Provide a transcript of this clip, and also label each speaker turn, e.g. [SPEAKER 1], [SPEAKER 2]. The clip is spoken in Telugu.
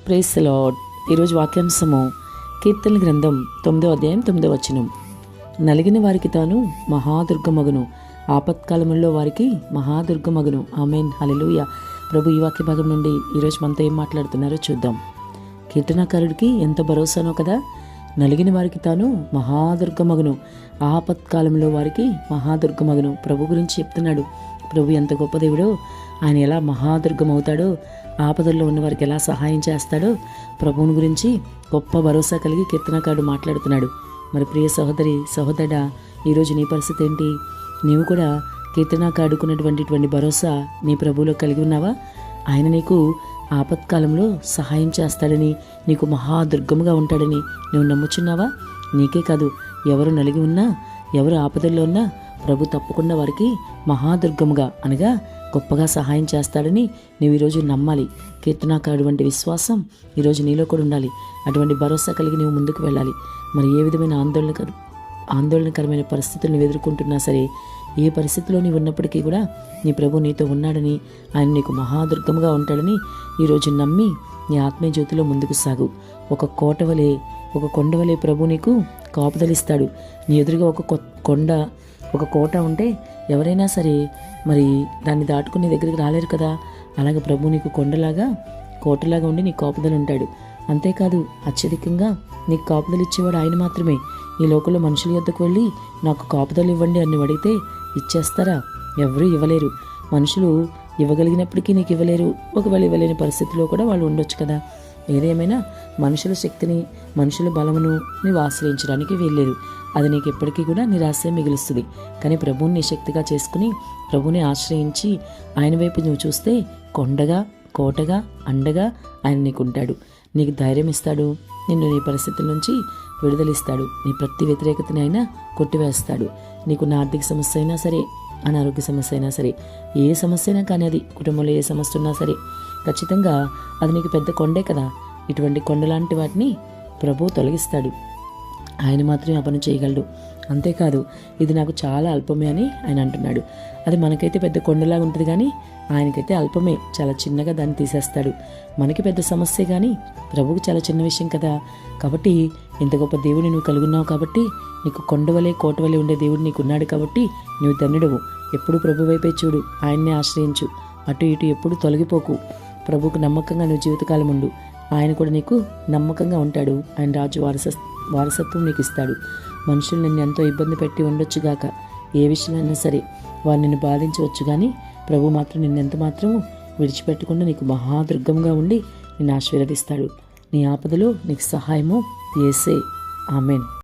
[SPEAKER 1] Praise the lord. ఈరోజు వాక్యాంశము కీర్తన గ్రంథం 9వ అధ్యాయం 9వ వచనం. నలిగిన వారికి తాను మహాదుర్గమగును, ఆపత్కాలములో వారికి మహాదుర్గమగును. ఆమేన్, హల్లెలూయా. ప్రభు ఈ వాక్య భాగం నుండి ఈరోజు మనతో ఏం మాట్లాడుతున్నారో చూద్దాం. కీర్తనాకారుడికి ఎంత భరోసానో కదా. నలిగిన వారికి తాను మహాదుర్గమగును, ఆపత్కాలంలో వారికి మహాదుర్గమగును. ప్రభు గురించి చెప్తున్నాడు. ప్రభు ఎంత గొప్ప దేవుడో, ఆయన ఎలా మహాదుర్గం అవుతాడో, ఆపదల్లో ఉన్న వారికి ఎలా సహాయం చేస్తాడో ప్రభువుని గురించి గొప్ప భరోసా కలిగి కీర్తనకారుడు మాట్లాడుతున్నాడు. మరి ప్రియ సహోదరి సహోదరుడా, ఈరోజు నీ పరిస్థితి ఏంటి? నీవు కూడా కీర్తనకారుడుకున్నటువంటి భరోసా నీ ప్రభువులో కలిగి ఉన్నావా? ఆయన నీకు ఆపత్కాలంలో సహాయం చేస్తాడని, నీకు మహాదుర్గముగా ఉంటాడని నువ్వు నమ్ముచున్నావా? నీకే కాదు, ఎవరు నలిగి ఉన్నా, ఎవరు ఆపదల్లో ఉన్నా ప్రభు తప్పకుండా వారికి మహాదుర్గముగా అనగా గొప్పగా సహాయం చేస్తాడని నీవు ఈరోజు నమ్మాలి. కీర్తనాకారుడు వంటి విశ్వాసం ఈరోజు నీలో కూడా ఉండాలి. అటువంటి భరోసా కలిగి నీవు ముందుకు వెళ్ళాలి. మరి ఏ విధమైన ఆందోళనకరమైన పరిస్థితులను ఎదుర్కొంటున్నా సరే, ఏ పరిస్థితిలో నీవు ఉన్నప్పటికీ కూడా నీ ప్రభు నీతో ఉన్నాడని, ఆయన నీకు మహాదుర్గముగా ఉంటాడని ఈరోజు నమ్మి నీ ఆత్మీయ జ్యోతిలో ముందుకు సాగు. ఒక కొండ వలె ప్రభు నీకు కాపుదలిస్తాడు. నీ ఎదురుగా ఒక కోట ఉంటే ఎవరైనా సరే మరి దాన్ని దాటుకుని దగ్గరికి రాలేరు కదా. అలాగే ప్రభు నీకు కోటలాగా ఉండి నీకు కాపుదలు ఉంటాడు. అంతేకాదు, అత్యధికంగా నీకు కాపుదలు ఇచ్చేవాడు ఆయన మాత్రమే. ఈ లోకంలో మనుషుల యొద్దకు వెళ్ళి నాకు కాపుదలు ఇవ్వండి అని అడిగితే ఇచ్చేస్తారా? ఎవరూ ఇవ్వలేరు. మనుషులు ఇవ్వగలిగినప్పటికీ నీకు ఇవ్వలేరు. ఒకవేళ ఇవ్వలేని పరిస్థితిలో కూడా వాళ్ళు ఉండొచ్చు కదా. ఏదేమైనా మనుషుల శక్తిని, మనుషుల బలమును నీవు ఆశ్రయించడానికి వీల్లేదు. అది నీకు ఎప్పటికీ కూడా నిరాశ మిగులుస్తుంది. కానీ ప్రభువుని నీ శక్తిగా చేసుకుని ప్రభువుని ఆశ్రయించి ఆయన వైపు నువ్వు చూస్తే కొండగా, కోటగా, అండగా ఆయన నీకుంటాడు. నీకు ధైర్యం ఇస్తాడు. నిన్ను నీ పరిస్థితుల నుంచి విడుదలిస్తాడు. నీ ప్రతి వ్యతిరేకతని ఆయన కొట్టివేస్తాడు. నీకు నా ఆర్థిక సమస్య అయినా సరే, అనారోగ్య సమస్య అయినా సరే, ఏ సమస్య అయినా కానీ, అది కుటుంబంలో ఏ సమస్య ఉన్నా సరే, ఖచ్చితంగా అది నీకు పెద్ద కొండే కదా. ఇటువంటి కొండలాంటి వాటిని ప్రభువు తొలగిస్తాడు. ఆయన మాత్రమే ఆ పని చేయగలడు. అంతేకాదు, ఇది నాకు చాలా అల్పమే అని ఆయన అంటున్నాడు. అది మనకైతే పెద్ద కొండలాగా ఉంటుంది, కానీ ఆయనకైతే అల్పమే. చాలా చిన్నగా దాన్ని తీసేస్తాడు. మనకి పెద్ద సమస్య, కానీ ప్రభువుకు చాలా చిన్న విషయం కదా. కాబట్టి ఇంత గొప్ప దేవుడిని నువ్వు కలుగున్నావు కాబట్టి, నీకు కొండవలే కోటవలే ఉండే దేవుడు నీకున్నాడు కాబట్టి నువ్వు ధన్యుడవు. ఎప్పుడు ప్రభు వైపే చూడు, ఆయన్నే ఆశ్రయించు. అటు ఇటు ఎప్పుడు తొలగిపోకు. ప్రభువుకు నమ్మకంగా నువ్వు జీవితకాలం ఉండు. ఆయన కూడా నీకు నమ్మకంగా ఉంటాడు. ఆయన రాజు వారసత్వం నీకు ఇస్తాడు. మనుషులు నిన్ను ఎంతో ఇబ్బంది పెట్టి ఉండొచ్చుగాక, ఏ విషయంలో సరే వారు నిన్ను బాధించవచ్చు, కానీ ప్రభు మాత్రం నిన్నెంత మాత్రము విడిచిపెట్టకుండా నీకు మహాదుర్గంగా ఉండి నిన్ను ఆశీర్వదిస్తాడు. నీ ఆపదలో నీకు సహాయము యేసే. ఆమెన్.